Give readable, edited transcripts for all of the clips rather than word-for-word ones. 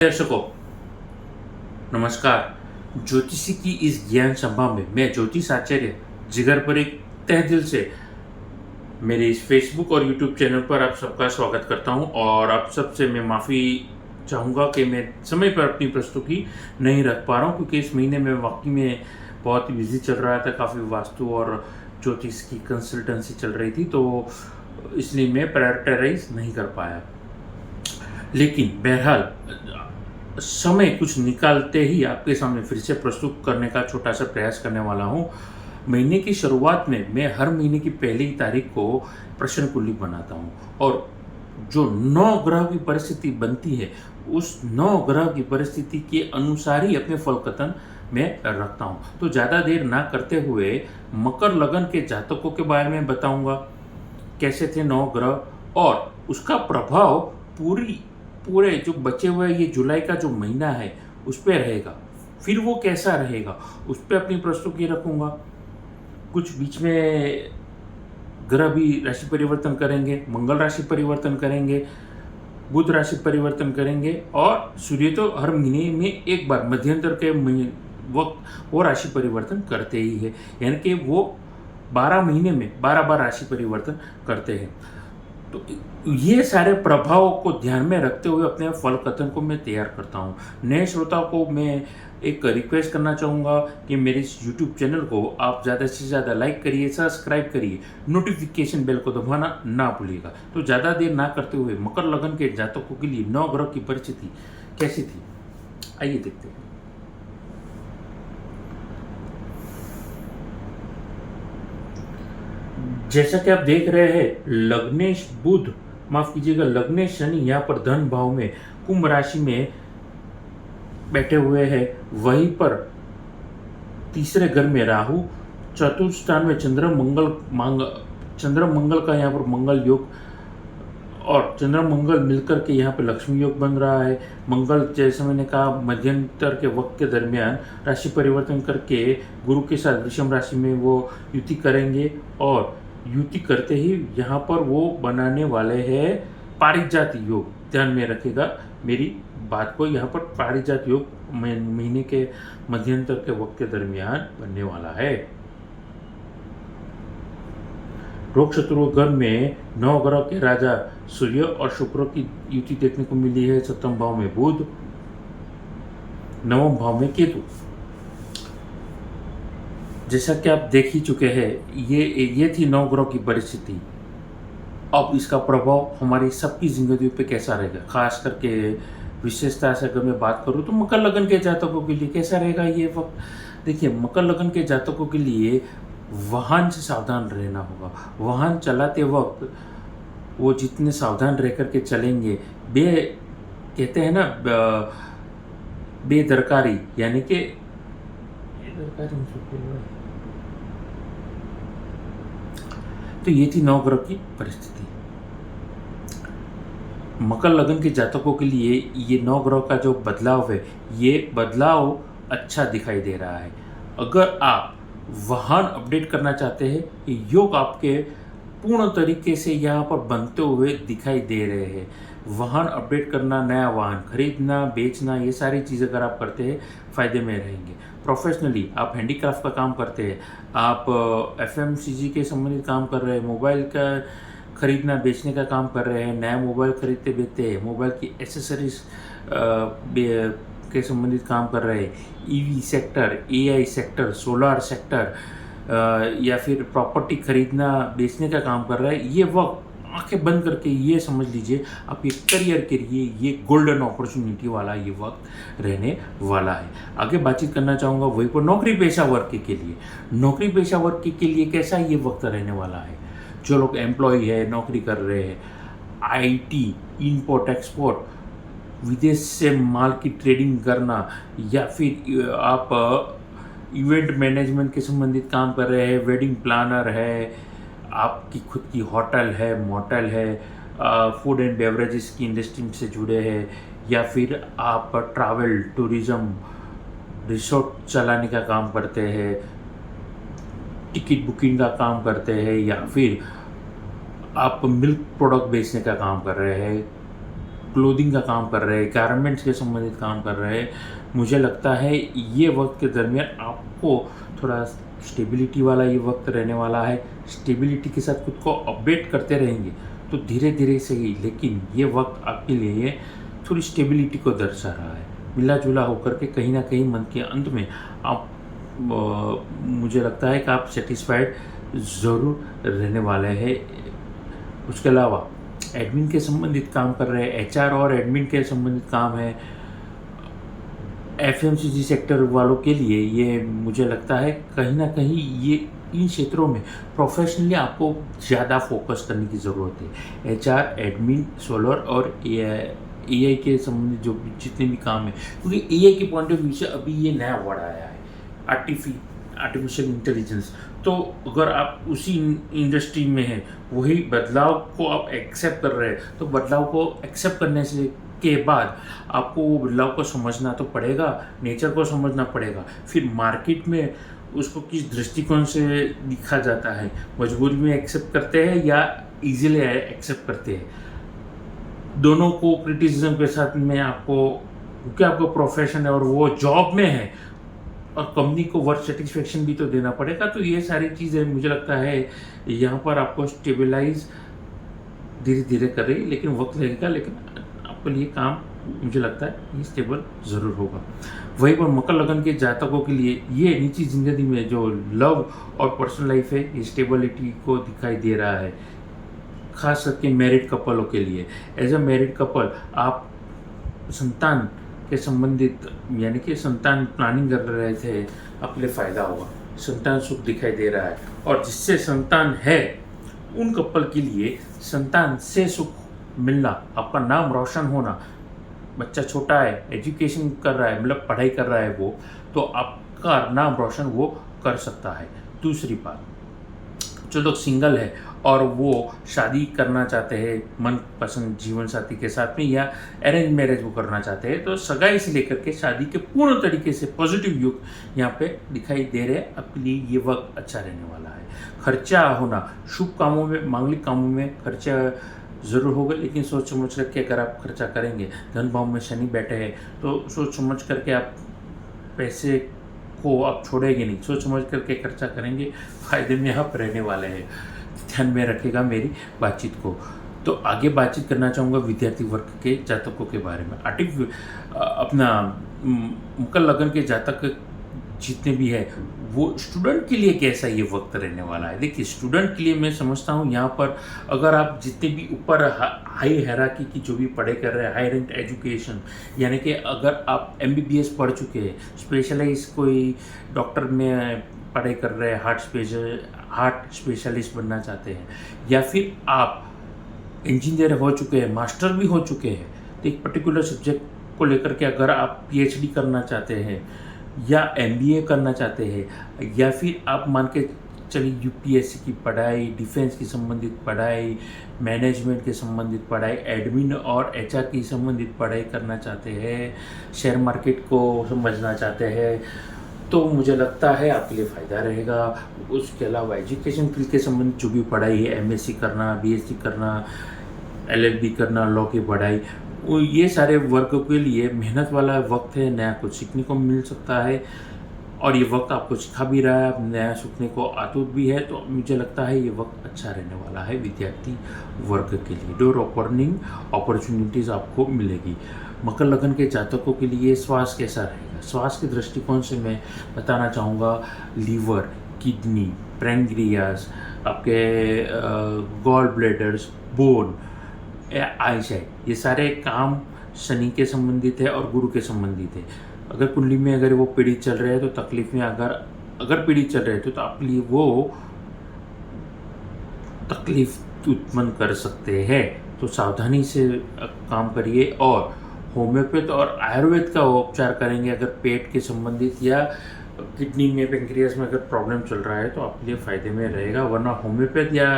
दर्शकों नमस्कार। ज्योतिषी की इस ज्ञान सभा में मैं ज्योतिष आचार्य जिगर पर एक तहे दिल से मेरे इस फेसबुक और यूट्यूब चैनल पर आप सबका स्वागत करता हूं और आप सबसे मैं माफ़ी चाहूँगा कि मैं समय पर अपनी प्रस्तुति नहीं रख पा रहा हूं, क्योंकि इस महीने में वाकई में बहुत ही बिजी चल रहा था। काफ़ी वास्तु और ज्योतिष की कंसल्टेंसी चल रही थी, तो इसलिए मैं प्रायोरिटाइज नहीं कर पाया। लेकिन बहरहाल समय कुछ निकालते ही आपके सामने फिर से प्रस्तुत करने का छोटा सा प्रयास करने वाला हूँ। महीने की शुरुआत में मैं हर महीने की पहली तारीख को प्रश्न कुंडली बनाता हूँ और जो 9 ग्रह की परिस्थिति बनती है उस 9 ग्रह की परिस्थिति के अनुसार ही अपने फल कथन मैं रखता हूँ। तो ज़्यादा देर ना करते हुए मकर लगन के जातकों के बारे में बताऊँगा, कैसे थे 9 ग्रह और उसका प्रभाव पूरे जो बचे हुए ये जुलाई का जो महीना है उस पर रहेगा। फिर वो कैसा रहेगा उस पर अपनी प्रस्तुति रखूँगा। कुछ बीच में ग्रह भी राशि परिवर्तन करेंगे, मंगल राशि परिवर्तन करेंगे, बुध राशि परिवर्तन करेंगे और सूर्य तो हर महीने में एक बार मध्यंतर के वक्त वो राशि परिवर्तन करते ही है, यानी कि वो 12 महीने में 12 बार राशि परिवर्तन करते हैं। तो ये सारे प्रभावों को ध्यान में रखते हुए अपने फल कथन को मैं तैयार करता हूँ। नए श्रोताओं को मैं एक रिक्वेस्ट करना चाहूँगा कि मेरे इस YouTube चैनल को आप ज़्यादा से ज़्यादा लाइक करिए, सब्सक्राइब करिए, नोटिफिकेशन बेल को दबाना ना भूलिएगा। तो ज़्यादा देर ना करते हुए मकर लगन के जातकों के लिए 9 ग्रह की परिस्थिति कैसी थी, आइए देखते हैं। जैसा कि आप देख रहे हैं, लग्नेश बुध, माफ कीजिएगा लग्नेश शनि यहाँ पर धन भाव में कुंभ राशि में बैठे हुए हैं। वहीं पर तीसरे घर में राहु, चतुर्थ स्थान में चंद्र मंगल का यहाँ पर मंगल योग और चंद्र मंगल मिलकर के यहाँ पे लक्ष्मी योग बन रहा है। मंगल जैसे मैंने कहा मध्यंतर के वक्त के दरमियान राशि परिवर्तन करके गुरु के साथ वृषभ राशि में वो युति करेंगे और युति करते ही यहाँ पर वो बनाने वाले हैं पारिजात योग। ध्यान में रखिएगा मेरी बात को, यहाँ पर पारिजात योग महीने के मध्यंतर के वक्त के दरमियान बनने वाला है। रोग शत्रु घर में 9 ग्रह के राजा सूर्य और शुक्र की युति देखने को मिली है। 7वें भाव में बुध, 9वें भाव में केतु। जैसा कि आप देख ही चुके हैं, ये थी 9 ग्रह की परिस्थिति। अब इसका प्रभाव हमारी सबकी जिंदगी पे कैसा रहेगा, खास करके विशेषता से अगर मैं बात करूँ तो मकर लगन के जातकों के लिए कैसा रहेगा ये वक्त। देखिए, मकर लगन के जातकों के लिए वाहन से सावधान रहना होगा। वाहन चलाते वक्त वो जितने सावधान रह करके चलेंगे, कहते हैं ना बेदरकारी, यानी कि तो ये थी 9 ग्रह की परिस्थिति। मकर लगन के जातकों के लिए ये 9 ग्रह का जो बदलाव है, ये बदलाव अच्छा दिखाई दे रहा है। अगर आप वाहन अपडेट करना चाहते हैं, योग आपके पूर्ण तरीके से यहाँ पर बनते हुए दिखाई दे रहे हैं। वाहन अपडेट करना, नया वाहन खरीदना, बेचना, ये सारी चीज़ अगर आप करते हैं फ़ायदे में रहेंगे। प्रोफेशनली आप हैंडीक्राफ्ट का काम करते हैं, आप FMCG के संबंधित काम कर रहे हैं, मोबाइल का खरीदना बेचने का काम कर रहे हैं, नया मोबाइल खरीदते बेचते हैं, मोबाइल की एसेसरीज के संबंधित काम कर रहे हैं, EV sector, AI sector, solar sector या फिर प्रॉपर्टी खरीदना बेचने का काम कर रहा है, ये वक्त आंखें बंद करके ये समझ लीजिए आप ये करियर के लिए ये गोल्डन अपॉर्चुनिटी वाला ये वक्त रहने वाला है। आगे बातचीत करना चाहूँगा वही पर नौकरी पेशा वर्ग के लिए। नौकरी पेशा वर्ग के लिए कैसा ये वक्त रहने वाला है। जो लोग एम्प्लॉय है, नौकरी कर रहे हैं, IT, इम्पोर्ट एक्सपोर्ट, विदेश से माल की ट्रेडिंग करना, या फिर आप इवेंट मैनेजमेंट के संबंधित काम कर रहे हैं, वेडिंग प्लानर है, आपकी खुद की होटल है, मोटल है, फूड एंड बेवरेजेस की इंडस्ट्री से जुड़े हैं, या फिर आप ट्रैवल टूरिज़्म रिसोर्ट चलाने का काम करते हैं, टिकट बुकिंग का काम करते हैं, या फिर आप मिल्क प्रोडक्ट बेचने का काम कर रहे हैं, क्लोथिंग का काम कर रहे हैं, गारमेंट्स के संबंधित काम कर रहे हैं, मुझे लगता है ये वक्त के दरमियान आपको थोड़ा स्टेबिलिटी वाला ये वक्त रहने वाला है। स्टेबिलिटी के साथ खुद को अपडेट करते रहेंगे तो धीरे धीरे से ही, लेकिन ये वक्त आपके लिए थोड़ी स्टेबिलिटी को दर्शा रहा है। मिला जुला होकर के कहीं ना कहीं मंथ के अंत में आप मुझे लगता है कि आप सेटिस्फाइड ज़रूर रहने वाले हैं। उसके अलावा एडमिन के संबंधित काम कर रहे हैं, एचआर और एडमिन के संबंधित काम है, एफएमसीजी सेक्टर वालों के लिए ये मुझे लगता है कहीं ना कहीं ये इन क्षेत्रों में प्रोफेशनली आपको ज़्यादा फोकस करने की ज़रूरत है। एचआर, एडमिन, सोलर और एआई के संबंधित जो जितने भी काम है, क्योंकि एआई के पॉइंट ऑफ व्यू से अभी ये नया वर्ड आया है, आर्टिफिशियल इंटेलिजेंस। तो अगर आप उसी इंडस्ट्री में हैं, वही बदलाव को आप एक्सेप्ट कर रहे हैं, तो बदलाव को एक्सेप्ट करने से के बाद आपको वो बदलाव को समझना तो पड़ेगा, नेचर को समझना पड़ेगा, फिर मार्केट में उसको किस दृष्टिकोण से दिखा जाता है, मजबूरी में एक्सेप्ट करते हैं या इजीली एक्सेप्ट करते हैं, दोनों को क्रिटिसिज्म के साथ में आपको, क्योंकि आपको प्रोफेशन है और वो जॉब में है और कंपनी को वर्क सेटिस्फेक्शन भी तो देना पड़ेगा। तो ये सारी चीज़ें मुझे लगता है यहाँ पर आपको स्टेबलाइज धीरे धीरे कर रही, लेकिन वक्त लगेगा, लेकिन आपके लिए काम मुझे लगता है ये स्टेबल ज़रूर होगा। वहीं पर मकर लगन के जातकों के लिए ये निजी ज़िंदगी में जो लव और पर्सनल लाइफ है, ये स्टेबिलिटी को दिखाई दे रहा है, खास करके मैरिड कपलों के लिए। एज अ मैरिड कपल आप संतान के संबंधित यानी कि संतान प्लानिंग कर रहे थे, आपके लिए फ़ायदा होगा, संतान सुख दिखाई दे रहा है। और जिससे संतान है उन कपल के लिए संतान से सुख मिलना, आपका नाम रोशन होना, बच्चा छोटा है, एजुकेशन कर रहा है, मतलब पढ़ाई कर रहा है वो, तो आपका नाम रोशन वो कर सकता है। दूसरी बात, जो लोग सिंगल है और वो शादी करना चाहते हैं मनपसंद जीवन साथी के साथ में, या अरेंज मैरिज वो करना चाहते हैं, तो सगाई से लेकर के शादी के पूर्ण तरीके से पॉजिटिव युग यहाँ पे दिखाई दे रहे हैं। आपके लिए ये वक्त अच्छा रहने वाला है। खर्चा होना, शुभ कामों में, मांगलिक कामों में खर्चा ज़रूर होगा, लेकिन सोच समझ करके अगर आप खर्चा करेंगे, धन भाव में शनि बैठे हैं तो सोच समझ करके आप पैसे को आप छोड़ेंगे नहीं, सोच समझ करके खर्चा करेंगे, फ़ायदे में आप रहने वाले हैं। ध्यान में रखेगा मेरी बातचीत को। तो आगे बातचीत करना चाहूँगा विद्यार्थी वर्ग के जातकों के बारे में। अपना मकर लगन के जातक जितने भी है, वो स्टूडेंट के लिए कैसा ये वक्त रहने वाला है। देखिए, स्टूडेंट के लिए मैं समझता हूँ यहाँ पर अगर आप जितने भी ऊपर हाई हायरार्की की जो भी पढ़ाई कर रहे हैं, हाई रैंक एजुकेशन, यानी कि अगर आप MBBS पढ़ चुके हैं, स्पेशलाइज कोई डॉक्टर में पढ़ाई कर रहे हैं, हार्ट स्पेशलिस्ट बनना चाहते हैं, या फिर आप इंजीनियर हो चुके हैं, मास्टर भी हो चुके हैं, तो एक पर्टिकुलर सब्जेक्ट को लेकर के अगर आप PhD करना चाहते हैं या MBA करना चाहते हैं, या फिर आप मान के चलिए UPSC की पढ़ाई, डिफेंस की संबंधित पढ़ाई, मैनेजमेंट के संबंधित पढ़ाई, एडमिन और HR की संबंधित पढ़ाई करना चाहते हैं, शेयर मार्केट को समझना चाहते हैं, तो मुझे लगता है आपके लिए फ़ायदा रहेगा। उसके अलावा एजुकेशन फील्ड के संबंधित जो भी पढ़ाई है, MSc करना, BSc करना, LLB करना, लॉ की पढ़ाई, ये सारे वर्ग के लिए मेहनत वाला वक्त है, नया कुछ सीखने को मिल सकता है और ये वक्त आपको सिखा भी रहा है, आप नया सीखने को आतुर भी है। तो मुझे लगता है ये वक्त अच्छा रहने वाला है विद्यार्थी वर्ग के लिए। डोर ओपनिंग अपॉर्चुनिटीज़ आपको मिलेगी। मकर लगन के जातकों के लिए स्वास्थ्य कैसा रहेगा, स्वास्थ्य के दृष्टिकोण से मैं बताना चाहूँगा, लीवर, किडनी, पैंक्रियास, आपके गॉल ब्लैडर्स, बोन, आईसाइट, ये सारे काम शनि के संबंधित है और गुरु के संबंधित है। अगर कुंडली में अगर वो पीड़ित चल रहे हैं तो तकलीफ में अगर पीड़ित चल रहे हैं तो आपके लिए वो तकलीफ उत्पन्न कर सकते हैं। तो सावधानी से काम करिए और होम्योपैथ और आयुर्वेद का उपचार करेंगे अगर पेट के संबंधित या किडनी में, पेंक्रियास में अगर प्रॉब्लम चल रहा है तो आपके लिए फ़ायदे में रहेगा। वरना होम्योपैथ या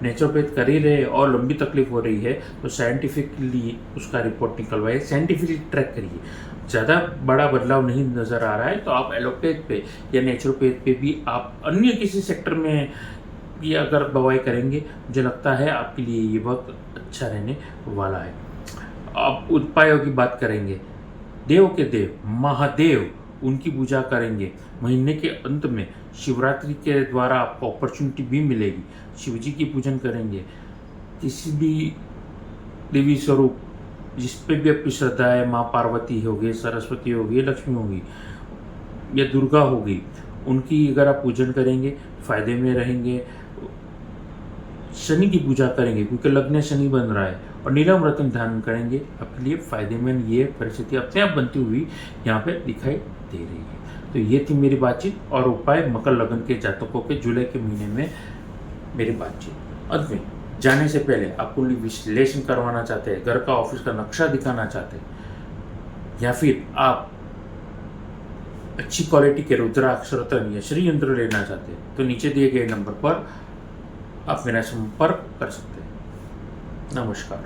नेचुरोपैथ कर ही रहे और लंबी तकलीफ हो रही है तो साइंटिफिकली उसका रिपोर्ट निकलवाइए, साइंटिफिकली ट्रैक करिए। ज़्यादा बड़ा बदलाव नहीं नज़र आ रहा है तो आप एलोपैथ पे या नेचुरोपैथ पे भी आप अन्य किसी सेक्टर में ये अगर दवाई करेंगे, मुझे लगता है आपके लिए ये वक्त अच्छा रहने वाला है। अब उपायों की बात करेंगे। देव के देव महादेव, उनकी पूजा करेंगे। महीने के अंत में शिवरात्रि के द्वारा आपको अपॉर्चुनिटी भी मिलेगी। शिव जी की पूजन करेंगे। किसी भी देवी स्वरूप जिस पे भी आपकी श्रद्धा है, माँ पार्वती होगी, सरस्वती होगी, लक्ष्मी होगी या दुर्गा होगी, उनकी अगर आप पूजन करेंगे फायदे में रहेंगे। शनि की पूजा करेंगे क्योंकि लग्न शनि बन रहा है, और नीलम रत्न ध्यान करेंगे, आपके लिए फायदेमंद ये परिस्थिति अपने आप बनती हुई यहाँ पे दिखाई दे रही है। तो ये थी मेरी बातचीत और उपाय मकर लग्न के जातकों के जुलाई के महीने में मेरी बातचीत। अंत में जाने से पहले आप कुंडली विश्लेषण करवाना चाहते हैं, घर का ऑफिस का नक्शा दिखाना चाहते हैं, या फिर आप अच्छी क्वालिटी के रुद्राक्ष रत्न या श्री यंत्र लेना चाहते हैं, तो नीचे दिए गए नंबर पर आप मेरा संपर्क कर सकते हैं। नमस्कार।